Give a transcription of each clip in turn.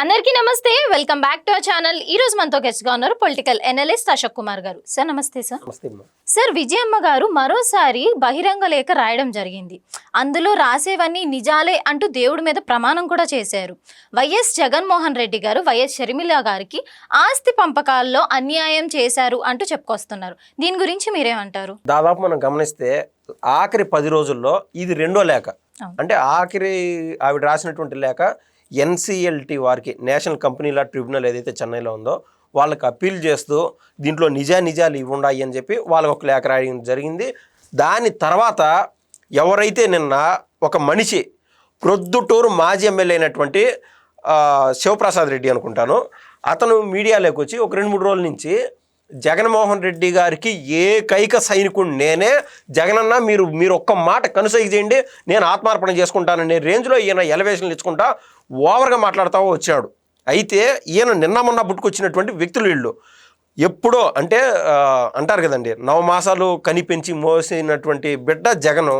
అందరికీ నమస్తే, welcome back to our channel. ఈ రోజు మనతో గెస్ట్ గా ఉన్నారు పొలిటికల్ అనలిస్ట్ అశోక్ కుమార్ గారు. సార్ నమస్తే. సార్ విజయమ్మ గారు మరోసారి బహిరంగ లేఖ రాయడం జరిగింది. అందులో రాసేవన్నీ నిజాలే అంటూ దేవుడి మీద ప్రమాణం కూడా చేశారు. వైఎస్ జగన్మోహన్ రెడ్డి గారు వైఎస్ షర్మిల గారికి ఆస్తి పంపకాల్లో అన్యాయం చేశారు అంటూ చెప్పుకొస్తున్నారు. దీని గురించి మీరేమంటారు? దాదాపు మనం గమనిస్తే ఆఖరి 10 రోజుల్లో ఇది రెండో లేఖ. అంటే ఆఖరి ఆవిడ రాసినటువంటి లేఖ ఎన్సిఎల్టీ వారికి, నేషనల్ కంపెనీ లా ట్రిబ్యునల్ ఏదైతే చెన్నైలో ఉందో వాళ్ళకి అప్పీల్ చేస్తూ దీంట్లో నిజాలు ఇవి ఉన్నాయి అని చెప్పి వాళ్ళకి ఒక లేఖ రాయడం జరిగింది. దాని తర్వాత ఎవరైతే నిన్న ఒక మనిషి ప్రొద్దుటూరు మాజీ ఎమ్మెల్యే అయినటువంటి శివప్రసాద్ రెడ్డి అనుకుంటాను, అతను మీడియాలోకి వచ్చి ఒక 2-3 రోజుల నుంచి జగన్మోహన్ రెడ్డి గారికి ఏకైక సైనికుడు నేనే, జగనన్న మీరు ఒక్క మాట కనుసైగ చేయండి, నేను ఆత్మార్పణ చేసుకుంటాననే రేంజ్లో ఈయన ఎలివేషన్లు ఇచ్చుకుంటా ఓవర్గా మాట్లాడుతూ వచ్చాడు. అయితే ఈయన నిన్న మొన్న పుట్టుకొచ్చినటువంటి వ్యక్తులు వీళ్ళు. ఎప్పుడో అంటే అంటారు కదండి, 9 మాసాలు కనిపెంచి మోసినటువంటి బిడ్డ జగను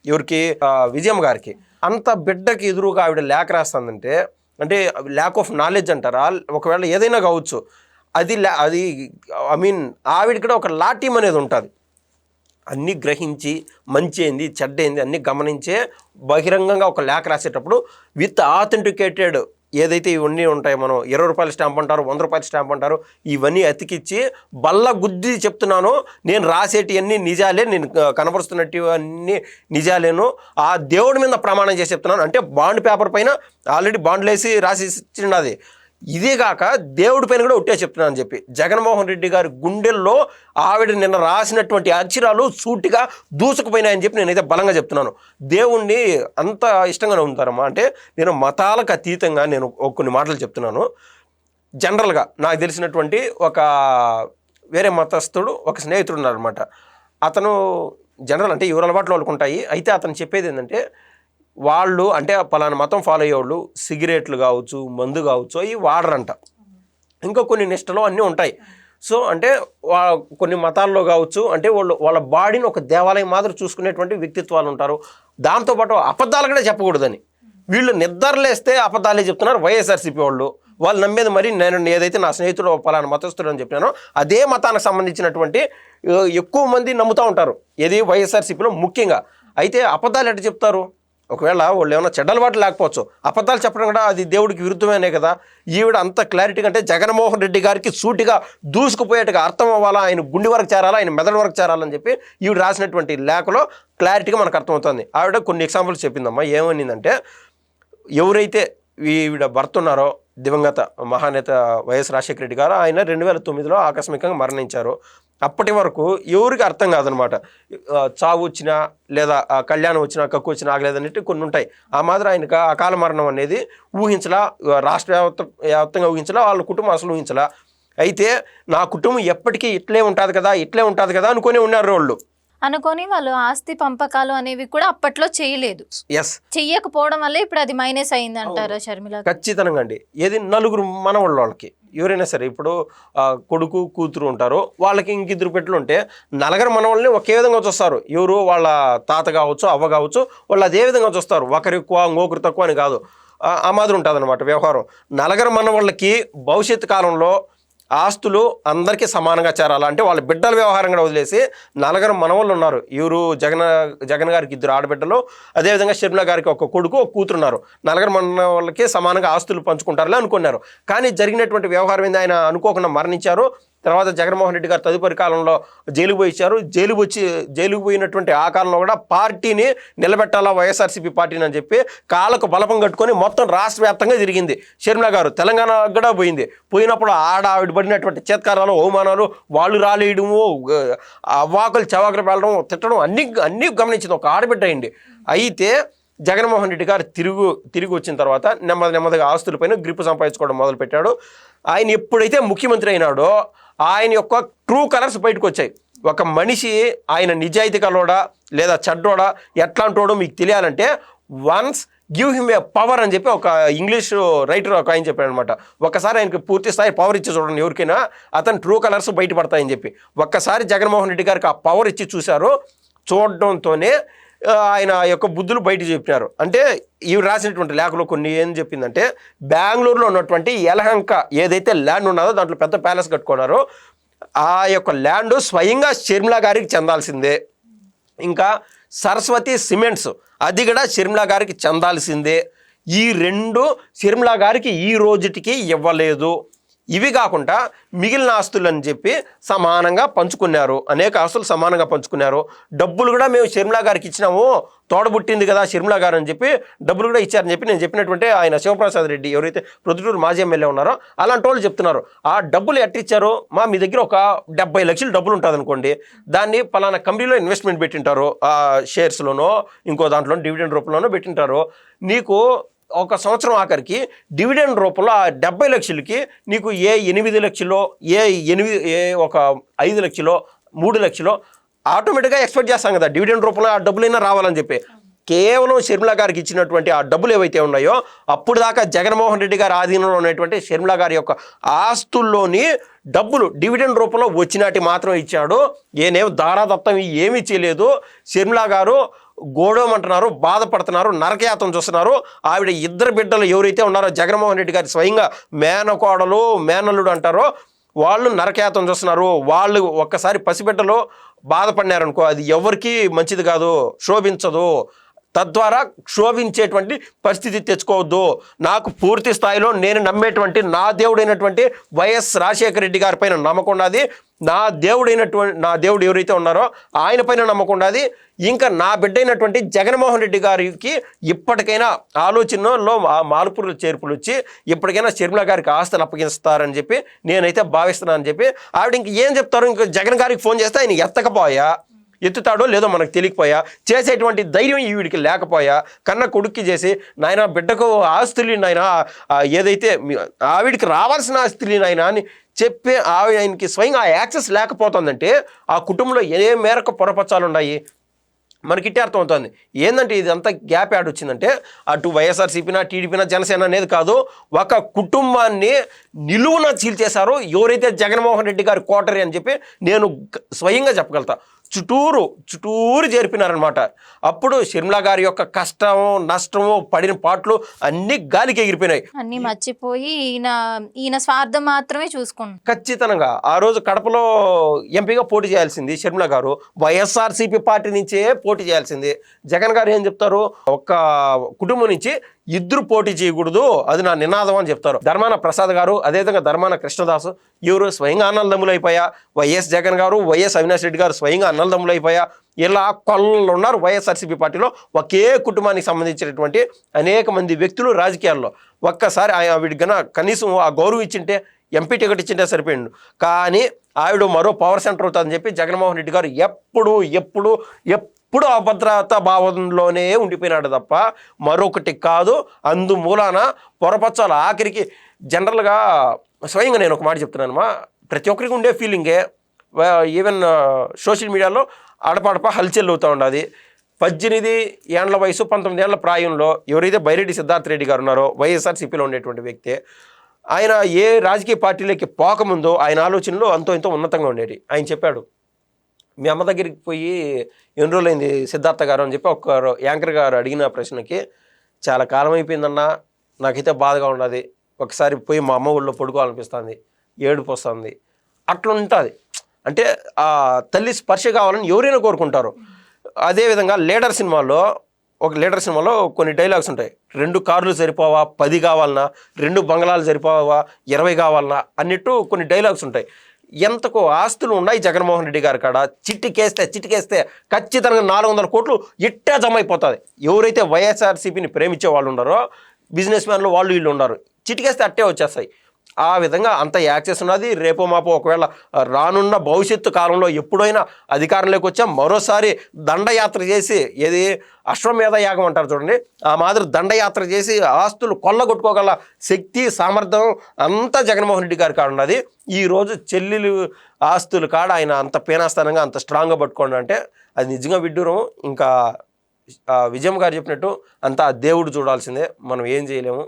ఎవరికి, విజయమ్మ గారికి. అంత బిడ్డకి ఎదురుగా ఆవిడ లేఖ రాస్తుందంటే అంటే ల్యాక్ ఆఫ్ నాలెడ్జ్ అంటారా, ఒకవేళ ఏదైనా కావచ్చు. అది ఐ మీన్ ఆవిడ కూడా ఒక లా టీమ్ అనేది ఉంటుంది. అన్నీ గ్రహించి మంచి ఏంది చెడ్డ ఏంది అన్నీ గమనించే బహిరంగంగా ఒక లేఖ రాసేటప్పుడు విత్ ఆథెంటికేటెడ్ ఏదైతే ఇవన్నీ ఉంటాయి, మనం 20 రూపాయల స్టాంప్ అంటారు, 100 రూపాయల స్టాంప్ అంటారు, ఇవన్నీ అతికిచ్చి బల్ల గుద్ది చెప్తున్నాను, నేను రాసేటివన్నీ నిజాలే, నేను కనపరుస్తున్నట్టు అన్నీ నిజాలేను, ఆ దేవుడి మీద ప్రమాణం చేసి చెప్తున్నాను. అంటే బాండ్ పేపర్ పైన ఆల్రెడీ బాండ్లు వేసి రాసి ఇచ్చినది. ఇదే కాక దేవుడి పైన కూడా ఒట్టే చెప్తున్నాను అని చెప్పి జగన్మోహన్ రెడ్డి గారి గుండెల్లో ఆవిడ నిన్న రాసినటువంటి అక్షరాలు సూటిగా దూసుకుపోయినాయని చెప్పి నేనైతే బలంగా చెప్తున్నాను. దేవుణ్ణి అంత ఇష్టంగానే ఉంటారమ్మా. అంటే నేను మతాలకు అతీతంగా నేను కొన్ని మాటలు చెప్తున్నాను. జనరల్గా నాకు తెలిసినటువంటి ఒక వేరే మతస్థుడు ఒక స్నేహితుడు ఉన్నారనమాట. అతను జనరల్ అంటే ఎవరు అలవాట్లు వాళ్ళకు ఉంటాయి. అయితే అతను చెప్పేది ఏంటంటే, వాళ్ళు అంటే పలానా మతం ఫాలో అయ్యేవాళ్ళు సిగరెట్లు కావచ్చు, మందు కావచ్చు, అవి వాడరంట. ఇంకా కొన్ని నిష్టలు అన్నీ ఉంటాయి. సో అంటే కొన్ని మతాల్లో కావచ్చు, అంటే వాళ్ళ బాడీని ఒక దేవాలయం మాదిరి చూసుకునేటువంటి వ్యక్తిత్వాలు ఉంటారు. దాంతోపాటు అబద్ధాలు కూడా చెప్పకూడదని వీళ్ళు నిద్రలేస్తే అబద్ధాలే చెప్తున్నారు వైఎస్ఆర్సీపీ వాళ్ళు నమ్మేది. మరి నేను ఏదైతే నా స్నేహితుడు పలానా మతస్థుడు అని చెప్పినానో అదే మతానికి సంబంధించినటువంటి ఎక్కువ మంది నమ్ముతూ ఉంటారు, ఏది వైఎస్ఆర్సీపీలో ముఖ్యంగా. అయితే అబద్ధాలు ఎట్లా చెప్తారు? ఒకవేళ వాళ్ళు ఏమైనా చెడ్డలవాటు లేకపోవచ్చు, అబద్ధాలు చెప్పడం కూడా అది దేవుడికి విరుద్ధమేనే కదా. ఈవిడ అంత క్లారిటీగా అంటే జగన్మోహన్ రెడ్డి గారికి సూటిగా దూసుకుపోయేట్టుగా అర్థం అవ్వాలా, ఆయన గుండె వరకు చేరాలా, ఆయన మెదడు వరకు చేరాలని చెప్పి ఈవిడ రాసినటువంటి లేఖలో క్లారిటీగా మనకు అర్థమవుతుంది. ఆవిడ కొన్ని ఎగ్జాంపుల్స్ చెప్పిందమ్మా. ఏమనిందంటే, ఎవరైతే ఈవిడ భర్త ఉన్నారో దివంగత మహానేత వైఎస్ రాజశేఖర రెడ్డి గారు, ఆయన 2009లో ఆకస్మికంగా మరణించారు. అప్పటి వరకు ఎవరికి అర్థం కాదనమాట. చావు వచ్చినా లేదా కళ్యాణం వచ్చినా కక్కు వచ్చినా ఆగలేదన్నట్టు కొన్ని ఉంటాయి. ఆ మాదిరి ఆయనకు అకాల మరణం అనేది ఊహించలా, రాష్ట్ర వ్యాప్తంగా ఊహించలా, వాళ్ళ కుటుంబం అసలు ఊహించలా. అయితే నా కుటుంబం ఎప్పటికీ ఇట్లే ఉంటుంది కదా అనుకునే ఉన్నారు వాళ్ళు. అనుకొని వాళ్ళు ఆస్తి పంపకాలు అనేవి కూడా అప్పట్లో చేయలేదు. చెయ్యకపోవడం వల్ల ఇప్పుడు అది మైనస్ అయింది అంటారా షర్మిల? ఖచ్చితంగా అండి. ఏది 4 మనవాళ్ళకి ఎవరైనా సరే, ఇప్పుడు కొడుకు కూతురు ఉంటారు, వాళ్ళకి ఇంకిద్దరు పెట్టులు ఉంటే 4 మనవాళ్ళని ఒకే విధంగా చూస్తారు. ఎవరు వాళ్ళ తాత కావచ్చు, అవ్వ కావచ్చు, వాళ్ళు అదే విధంగా చూస్తారు. ఒకరు ఎక్కువ ఇంకొకరు తక్కువ అని కాదు, ఆ మాదిరి ఉంటుంది అనమాట వ్యవహారం. 4 మనవాళ్ళకి భవిష్యత్తు కాలంలో ఆస్తులు అందరికీ సమానంగా చేరాలా అంటే వాళ్ళ బిడ్డల వ్యవహారం కూడా వదిలేసి 4 మనవాళ్ళు ఉన్నారు. ఎవరు జగన్ గారికి 2 ఆడబిడ్డలు, అదేవిధంగా షర్మిల గారికి ఒక కొడుకు ఒక కూతురు ఉన్నారు. 4 మనవాళ్ళకి సమానంగా ఆస్తులు పంచుకుంటారులే అనుకున్నారు. కానీ జరిగినటువంటి వ్యవహారం ఏంది, ఆయన అనుకోకుండా మరణించారు. తర్వాత జగన్మోహన్ రెడ్డి గారు తదుపరి కాలంలో జైలుకు పోయి ఇచ్చారు. జైలుకు పోయినటువంటి ఆ కాలంలో కూడా పార్టీని నిలబెట్టాలా, వైఎస్ఆర్సీపీ పార్టీని అని చెప్పి కాళ్ళకు బలపం కట్టుకొని మొత్తం రాష్ట్ర వ్యాప్తంగా తిరిగింది. షర్మిల గారు తెలంగాణ కూడా పోయినప్పుడు ఆవిడ పడినటువంటి చేత్కారాలు, అవమానాలు, వాళ్ళు రాలేయడము, అవ్వాకులు చవాకులు వెళ్ళడం, తిట్టడం అన్నీ గమనించింది ఒక ఆడబిడ్డ అయింది. అయితే జగన్మోహన్ రెడ్డి గారు తిరిగి వచ్చిన తర్వాత నెమ్మదిగా ఆస్తులపైన గ్రిప్ సంపాదించుకోవడం మొదలుపెట్టాడు. ఆయన ఎప్పుడైతే ముఖ్యమంత్రి అయినాడో ఆయన యొక్క ట్రూ కలర్స్ బయటకు వచ్చాయి. ఒక మనిషి ఆయన నిజాయితీ కలోడా లేదా చెడ్డోడా ఎట్లాంటోడో మీకు తెలియాలంటే once give him a power అని చెప్పి ఒక ఇంగ్లీష్ రైటర్ ఒక ఆయన చెప్పాడు అనమాట. ఒక్కసారి ఆయనకి పూర్తి స్థాయి పవర్ ఇచ్చి చూడండి, ఎవరికైనా అతను ట్రూ కలర్స్ బయటపడతాయని చెప్పి ఒక్కసారి జగన్మోహన్ రెడ్డి గారికి ఆ పవర్ ఇచ్చి చూశారు. చూడడంతోనే ఆయన యొక్క బుద్ధులు బయట చెప్పినారు. అంటే ఇవి రాసినటువంటి లేఖలో కొన్ని ఏం చెప్పిందంటే, బెంగళూరులో ఉన్నటువంటి యలహంక ఏదైతే ల్యాండ్ ఉన్నదో దాంట్లో పెద్ద ప్యాలెస్ కట్టుకున్నారో ఆ యొక్క ల్యాండ్ స్వయంగా షర్మిలా గారికి చెందాల్సిందే. ఇంకా సరస్వతి సిమెంట్స్ అది కూడా షర్మిలా గారికి చెందాల్సిందే. ఈ రెండు షర్మిలా గారికి ఈ రోజుటికి ఇవ్వలేదు. ఇవి కాకుండా మిగిలిన ఆస్తులు అని చెప్పి సమానంగా పంచుకున్నారు. అనేక ఆస్తులు సమానంగా పంచుకున్నారు. డబ్బులు కూడా మేము షర్మిలా గారికి ఇచ్చినాము, తోడబుట్టింది కదా షర్మిలా గారు అని చెప్పి డబ్బులు కూడా ఇచ్చారని చెప్పి నేను చెప్పినటువంటి ఆయన శివప్రసాద్ రెడ్డి ఎవరైతే ప్రొద్దుటూరు మాజీ ఎమ్మెల్యే ఉన్నారో అలాంటి వాళ్ళు చెప్తున్నారు. ఆ డబ్బులు ఎట్టిచ్చారు? మీ దగ్గర ఒక 70 లక్షలు డబ్బులు ఉంటుంది అనుకోండి, దాన్ని పలానా కంపెనీలో ఇన్వెస్ట్మెంట్ పెట్టింటారు, షేర్స్లోనో ఇంకో దాంట్లో డివిడెండ్ రూపంలోనో పెట్టింటారు. నీకు ఒక సంవత్సరం ఆఖరికి డివిడెండ్ రూపంలో ఆ 70 లక్షలకి నీకు ఏ 8 లక్షలో ఒక 5 లక్షలో 3 లక్షలో ఆటోమేటిక్గా ఎక్స్పెక్ట్ చేస్తాం కదా డివిడెండ్ రూపంలో ఆ డబ్బులైనా రావాలని చెప్పి. కేవలం షర్మిలా గారికి ఇచ్చినటువంటి ఆ డబ్బులు ఏవైతే ఉన్నాయో అప్పుడు దాకా జగన్మోహన్ రెడ్డి గారి ఆధీనంలో ఉన్నటువంటి షర్మిలా గారి యొక్క ఆస్తుల్లోని డబ్బులు డివిడెండ్ రూపంలో వచ్చినట్టు మాత్రం ఇచ్చాడు. ఏనేం దారాదత్తం ఏమీ చేయలేదు. షర్మిలా గారు గోడమంటున్నారు, బాధపడుతున్నారు, నరకయాతం చూస్తున్నారు. ఆవిడ 2 బిడ్డలు ఎవరైతే ఉన్నారో జగన్మోహన్ రెడ్డి గారి స్వయంగా మేనకోడలు మేనల్లుడు అంటారో వాళ్ళు నరకయాతం చూస్తున్నారు. వాళ్ళు ఒక్కసారి పసిబిడ్డలు బాధపడినారనుకో అది ఎవరికి మంచిది కాదు, శోభించదు. తద్వారా క్షోభించేటువంటి పరిస్థితి తెచ్చుకోవద్దు. నాకు పూర్తి స్థాయిలో నేను నమ్మేటువంటి నా దేవుడైనటువంటి వైఎస్ రాజశేఖర రెడ్డి గారి పైన నమ్మకం ఉన్నది. నా దేవుడు ఎవరైతే ఉన్నారో ఆయన పైన నమ్మకం ఉన్నది. ఇంకా నా బిడ్డ అయినటువంటి జగన్మోహన్ రెడ్డి గారికి ఇప్పటికైనా ఆలోచనలో మార్పులు చేర్పులు వచ్చి ఇప్పటికైనా షర్మిలా గారికి ఆస్తులు అప్పగిస్తారని చెప్పి నేనైతే భావిస్తున్నానని చెప్పి ఆవిడ ఇంక ఏం చెప్తారు? ఇంకా జగన్ గారికి ఫోన్ చేస్తే ఆయన ఎత్తుతాడో లేదో మనకు తెలియకపోయా, చేసేటువంటి ధైర్యం ఈవిడికి లేకపోయా, కన్న కొడుక్కి చేసి నాయన బిడ్డకు ఆస్తులు నాయన ఏదైతే ఆవిడికి రావాల్సిన ఆస్తులు నాయన అని చెప్పి ఆయనకి స్వయంగా ఆ యాక్సెస్ లేకపోతుందంటే ఆ కుటుంబంలో ఏ మేరకు పొరపచ్చాలు ఉన్నాయి మనకి ఇట్టే అర్థమవుతుంది. ఏంటంటే ఇదంతా గ్యాప్ యాడ్ వచ్చిందంటే అటు వైఎస్ఆర్సీపీనా టీడీపీనా జనసేన అనేది కాదు, ఒక కుటుంబాన్ని నిలువున చీల్చేశారు ఎవరైతే జగన్మోహన్ రెడ్డి గారి కోటరీ అని చెప్పి నేను స్వయంగా చెప్పగలుగుతా. చుట్టూరు చేర్పినారనమాట. అప్పుడు షర్మిలా గారి యొక్క కష్టము నష్టము పడిన పాటలు అన్ని గాలికి ఎగిరిపోయినాయి. అన్ని మర్చిపోయి ఈయన స్వార్థం మాత్రమే చూసుకున్నాం. ఖచ్చితంగా ఆ రోజు కడపలో ఎంపీగా పోటీ చేయాల్సింది షర్మిలా గారు, వైఎస్ఆర్సీపీ పార్టీ నుంచే పోటీ చేయాల్సింది. జగన్ గారు ఏం చెప్తారు? ఒక్క కుటుంబం నుంచి 2 పోటీ చేయకూడదు, అది నా నినాదం అని చెప్తారు. ధర్మాన ప్రసాద్ గారు అదేవిధంగా ధర్మాన కృష్ణదాసు ఎవరు స్వయంగా అన్నదమ్ములైపోయా. వైఎస్ జగన్ గారు వైఎస్ అవినాష్ రెడ్డి గారు స్వయంగా అన్నదమ్ములైపోయా. ఇలా కొల్లలు ఉన్నారు వైఎస్ఆర్సీపీ పార్టీలో. ఒకే కుటుంబానికి సంబంధించినటువంటి అనేక మంది వ్యక్తులు రాజకీయాల్లో. ఒక్కసారి ఆవిడ కనీసం ఆ గౌరవం ఇచ్చింటే, ఎంపీ టికెట్ ఇచ్చింటే సరిపోయిండు. కానీ ఆవిడ మరో పవర్ సెంటర్ అవుతుందని చెప్పి జగన్మోహన్ రెడ్డి గారు ఎప్పుడు అభద్రతా భావంలోనే ఉండిపోయినాడు తప్ప మరొకటి కాదు. అందుమూలాన పొరపచ్చాలు ఆఖరికి జనరల్గా స్వయంగా నేను ఒక మాట చెప్తున్నానమ్మా, ప్రతి ఒక్కరికి ఉండే ఫీలింగే. ఈవెన్ సోషల్ మీడియాలో అడపడప హల్చల్ అవుతూ ఉండదు. 18 ఏళ్ల వయసు 19 ఏళ్ల ప్రాయంలో ఎవరైతే బైరెడ్డి సిద్ధార్థ రెడ్డి గారు ఉన్నారో వైఎస్ఆర్సీపీలో ఉండేటువంటి వ్యక్తి, ఆయన ఏ రాజకీయ పార్టీలోకి పోకముందు ఆయన ఆలోచనలు ఎంతో ఉన్నతంగా ఉండేవి. ఆయన చెప్పాడు, మీ అమ్మ దగ్గరికి పోయి ఎన్ని రోజులైంది సిద్ధార్థ గారు అని చెప్పి ఒక యాంకర్ గారు అడిగిన ప్రశ్నకి, చాలా కాలం అయిపోయిందన్నా, నాకైతే బాధగా ఉన్నది, ఒకసారి పోయి మా అమ్మ ఊళ్ళో పడుకోవాలనిపిస్తుంది, ఏడుపు వస్తుంది, అట్లా ఉంటుంది. అంటే ఆ తల్లి స్పర్శ కావాలని ఎవరైనా కోరుకుంటారు. అదేవిధంగా లీడర్ సినిమాలో కొన్ని డైలాగ్స్ ఉంటాయి. 2 కార్లు సరిపోవా, 10 కావాలన్నా, 2 బంగ్లాలు సరిపోవా, 20 కావాలన్నా అన్నట్టు కొన్ని డైలాగ్స్ ఉంటాయి. ఎంతకు ఆస్తులు ఉన్నాయి జగన్మోహన్ రెడ్డి గారి కాడ. చిటికేస్తే ఖచ్చితంగా 400 కోట్లు ఇట్టే జమ అయిపోతుంది. ఎవరైతే వైఎస్ఆర్సీపీని ప్రేమించే వాళ్ళు ఉన్నారో, బిజినెస్ మ్యాన్లు వాళ్ళు వీళ్ళు ఉన్నారు, చిటికేస్తే అట్టే వచ్చేస్తాయి. ఆ విధంగా అంత యాక్సెస్ ఉన్నది. రేపో మాపో ఒకవేళ రానున్న భవిష్యత్తు కాలంలో ఎప్పుడైనా అధికారంలోకి వచ్చా మరోసారి దండయాత్ర చేసి, ఏది అశ్వమేధ యాగం అంటారు చూడండి, ఆ మాదిరి దండయాత్ర చేసి ఆస్తులు కొల్లగొట్టుకోగల శక్తి సామర్థ్యం అంతా జగన్మోహన్ రెడ్డి గారి కాడ ఉన్నది. ఈరోజు చెల్లెలు ఆస్తులు కాడ ఆయన అంత పేనాస్థానంగా అంత స్ట్రాంగ్గా పట్టుకోండి అంటే అది నిజంగా విడ్డూరం. ఇంకా విజయం గారు చెప్పినట్టు అంతా దేవుడు చూడాల్సిందే, మనం ఏం చేయలేము.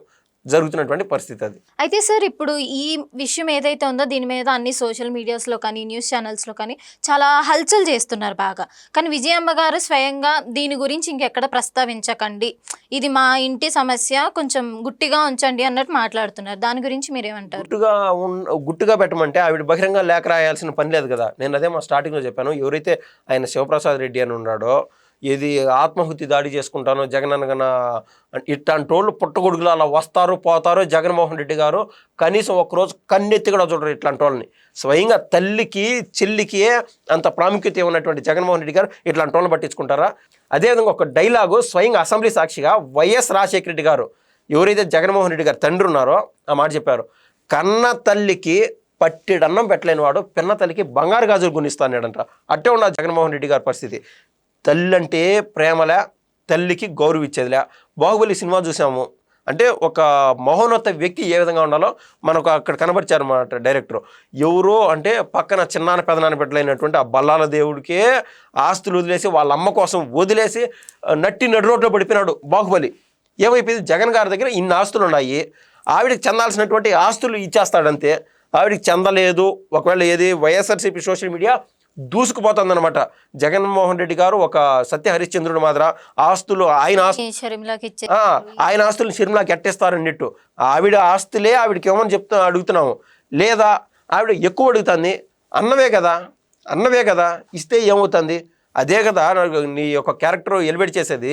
జరుగుతున్నటువంటి పరిస్థితి అది. అయితే సార్ ఇప్పుడు ఈ విషయం ఏదైతే ఉందో దీని మీద అన్ని సోషల్ మీడియాస్లో కానీ న్యూస్ ఛానల్స్లో కానీ చాలా హల్చల్ చేస్తున్నారు బాగా. కానీ విజయమ్మ గారు స్వయంగా దీని గురించి ఇంకెక్కడ ప్రస్తావించకండి, ఇది మా ఇంటి సమస్య, కొంచెం గుట్టిగా ఉంచండి అన్నట్టు మాట్లాడుతున్నారు. దాని గురించి మీరేమంటారు? గుట్టుగా పెట్టమంటే ఆవిడ బహిరంగ లేఖ రాయాల్సిన పని లేదు కదా. నేను అదే మా స్టార్టింగ్లో చెప్పాను. ఎవరైతే ఆయన శివప్రసాద్ రెడ్డి అని ఉన్నాడో, ఏది ఆత్మహుతి దాడి చేసుకుంటానో జగనన్నగన ఇట్లాంటి వాళ్ళు పుట్టగొడుగులు అలా వస్తారు పోతారో జగన్మోహన్ రెడ్డి గారు కనీసం ఒక్కరోజు కన్నెత్తి కూడా చూడరు ఇట్లాంటి వాళ్ళని. స్వయంగా తల్లికి చెల్లికి అంత ప్రాముఖ్యత ఉన్నటువంటి జగన్మోహన్ రెడ్డి గారు ఇట్లాంటి వాళ్ళని పట్టించుకుంటారా? అదేవిధంగా ఒక డైలాగు స్వయంగా అసెంబ్లీ సాక్షిగా వైఎస్ రాజశేఖర రెడ్డి గారు ఎవరైతే జగన్మోహన్ రెడ్డి గారు తండ్రి ఉన్నారో ఆ మాట చెప్పారు. కన్న తల్లికి పట్టిడన్నం పెట్టలేని వాడు పిన్న తల్లికి బంగారు గాజులు గుణిస్తానంట. అట్టే ఉన్న జగన్మోహన్ రెడ్డి గారి పరిస్థితి. తల్లి అంటే ప్రేమలే, తల్లికి గౌరవ ఇచ్చేదిలే. బాహుబలి సినిమా చూసాము అంటే ఒక మహోన్నత వ్యక్తి ఏ విధంగా ఉండాలో మనకు అక్కడ కనబరిచారు అన్నమాట డైరెక్టర్. ఎవరో అంటే పక్కన చిన్నాన్న పెదనాన్న బిడ్డలైనటువంటి ఆ బల్లాల దేవుడికే ఆస్తులు వదిలేసి వాళ్ళ అమ్మ కోసం వదిలేసి నడి రోడ్లో పడిపోయినాడు బాహుబలి. ఏమైపోయింది? జగన్ గారి దగ్గర ఇన్ని ఆస్తులు ఉన్నాయి, ఆవిడకి చెందాల్సినటువంటి ఆస్తులు ఇచ్చేస్తాడంతే. ఆవిడికి చెందలేదు. ఒకవేళ ఏది వైఎస్ఆర్సీపీ సోషల్ మీడియా దూసుకుపోతుందన్నమాట. జగన్మోహన్ రెడ్డి గారు ఒక సత్య హరిశ్చంద్రుడు మాదిర ఆస్తులు ఆయన ఆస్తులు షర్మిలాకి ఎట్టేస్తారన్నట్టు ఆవిడ ఆస్తులే ఆవిడకి ఏమని అడుగుతున్నాము. లేదా ఆవిడ ఎక్కువ అడుగుతుంది. అన్నవే కదా ఇస్తే ఏమవుతుంది? అదే కదా నీ యొక్క క్యారెక్టర్ ఎలివేట్ చేసేది.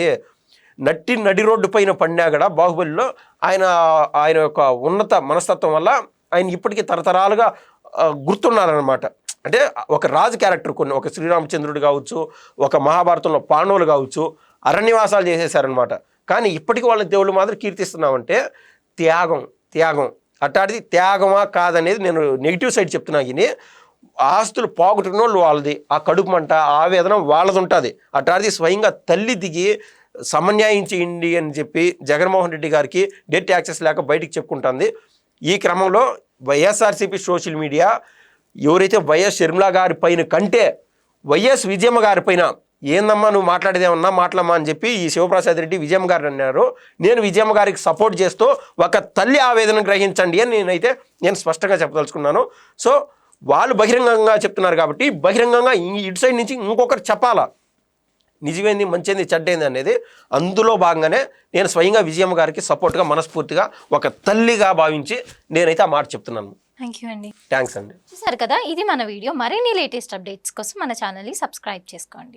నడి రోడ్డు పైన పడినా కూడా బాహుబలిలో ఆయన యొక్క ఉన్నత మనస్తత్వం వల్ల ఆయన ఇప్పటికీ తరతరాలుగా గుర్తున్నారనమాట. అంటే ఒక రాజు క్యారెక్టర్ కొన్ని, ఒక శ్రీరామచంద్రుడు కావచ్చు, ఒక మహాభారతంలో పాండవులు కావచ్చు, అరణ్యవాసాలు చేసేసారనమాట. కానీ ఇప్పటికీ వాళ్ళని దేవుళ్ళు మాత్రం కీర్తిస్తున్నామంటే త్యాగం అట్లాంటిది త్యాగమా కాదనేది నేను నెగిటివ్ సైడ్ చెప్తున్నా. కానీ ఆస్తులు పోగొట్టుకున్న వాళ్ళు వాళ్ళది, ఆ కడుపు మంట ఆవేదన వాళ్ళది ఉంటుంది. అట్లాంటిది స్వయంగా తల్లి దిగి సమన్యాయం చేయండి అని చెప్పి జగన్మోహన్ రెడ్డి గారికి డెట్ యాక్సెస్ లేక బయటికి చెప్పుకుంటుంది. ఈ క్రమంలో వైఎస్ఆర్సీపీ సోషల్ మీడియా ఎవరైతే వైఎస్ షర్మిలా గారి పైన కంటే వైఎస్ విజయమ్మ గారి పైన ఏందమ్మా నువ్వు మాట్లాడేదేమన్నా మాట్లాడమ్మా అని చెప్పి ఈ శివప్రసాద్ రెడ్డి విజయమ్మ గారు అన్నారు. నేను విజయమ్మ గారికి సపోర్ట్ చేస్తూ ఒక తల్లి ఆవేదన గ్రహించండి అని నేను స్పష్టంగా చెప్పదలుచుకున్నాను. సో వాళ్ళు బహిరంగంగా చెప్తున్నారు కాబట్టి బహిరంగంగా ఇటు సైడ్ నుంచి ఇంకొకరు చెప్పాలా నిజమేంది మంచిది చెడ్డేంది అనేది. అందులో భాగంగానే నేను స్వయంగా విజయమ్మ గారికి సపోర్ట్గా మనస్ఫూర్తిగా ఒక తల్లిగా భావించి నేనైతే ఆ మాట చెప్తున్నాను. థ్యాంక్ యూ అండి. థ్యాంక్స్ అండి. చూసారు కదా, ఇది మన వీడియో. మరిన్ని లేటెస్ట్ అప్డేట్స్ కోసం మన ఛానల్ని సబ్స్క్రైబ్ చేసుకోండి.